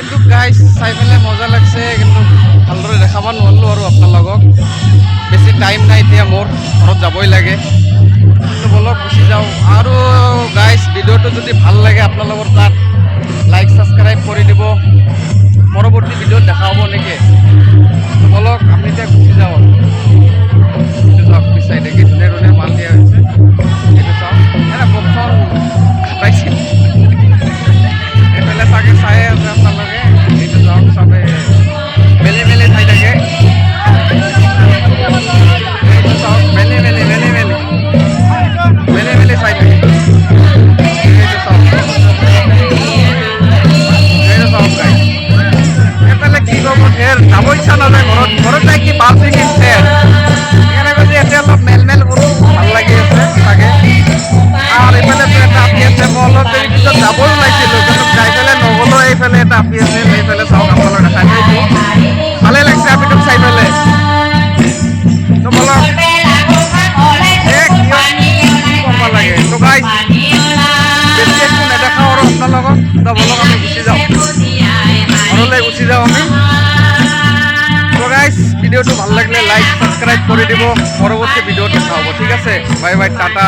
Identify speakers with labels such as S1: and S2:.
S1: কিন্তু গাইজ চাই পেলাই মজা লাগছে, কিন্তু ভালদৰে দেখাব নোৱাৰিলোঁ আৰু আপোনালোকক। বেছি টাইম নাই এতিয়া, মোৰ ঘৰত যাবই লাগে। কিন্তু বলক গুচি যাওঁ। আৰু গাইজ ভিডিঅ'টো যদি ভাল লাগে আপোনালোকৰ তাত লাইক ছাবস্ক্ৰাইব কৰি দিব। পৰৱৰ্তী ভিডিঅ'ত দেখা হ'ব নেকি? বলক আমি এতিয়া গুচি যাওঁ আৰু চাওক পিছাইডে কি ধুনীয়া ধুনীয়া মাল দিয়া হৈছে। এইটো চাওক এটা বক্সখন খাটাইছে, এইফালে চাগে চাই আছে আপোনালোকে। এইটো চাওক চবে মেলি মেলি চাই থাকে। এইটো চাওক মেলি মেলি মেলি মেলি মেলি মেলি চাই থাকে। এইটো চাওক, এইটো চাওক গাই এইফালে কি ক'ব, ধেৰ যাব ইচ্ছা নাযায় ঘৰত। ঘৰত যাই কি বাল চিঙি দিছে সেইকাৰণে কৈছে এতিয়া অলপ মেল মেল কৰোঁ, ভাল লাগি আছে চাগে। আৰু এইফালে এটা আপি আছে, মই অলপ দেৰি পিছত যাবই ওলাইছিলোঁ, কিন্তু যাই পেলাই নগ'লো। এইফালে এটা আপি আছে, এইফালে চাওক আপোনালোক দেখাই পাইছোঁ। ভালেই লাগিছে আপিটোক চাই পেলাই। তো বলক কি কৰিব লাগে। তো গাইজ বেছি একো নেদেখাওঁ আৰু আপোনালোকক। তো বলক আমি গুচি যাওঁ, ঘৰলৈ গুচি যাওঁ আমি। তো গাইজ ভিডিঅ'টো ভাল লাগিলে লাইক ছাবস্ক্ৰাইব কৰি দিব। পৰৱৰ্তী ভিডিঅ'ত দেখা হ'ব, ঠিক আছে? Bye bye, Tata.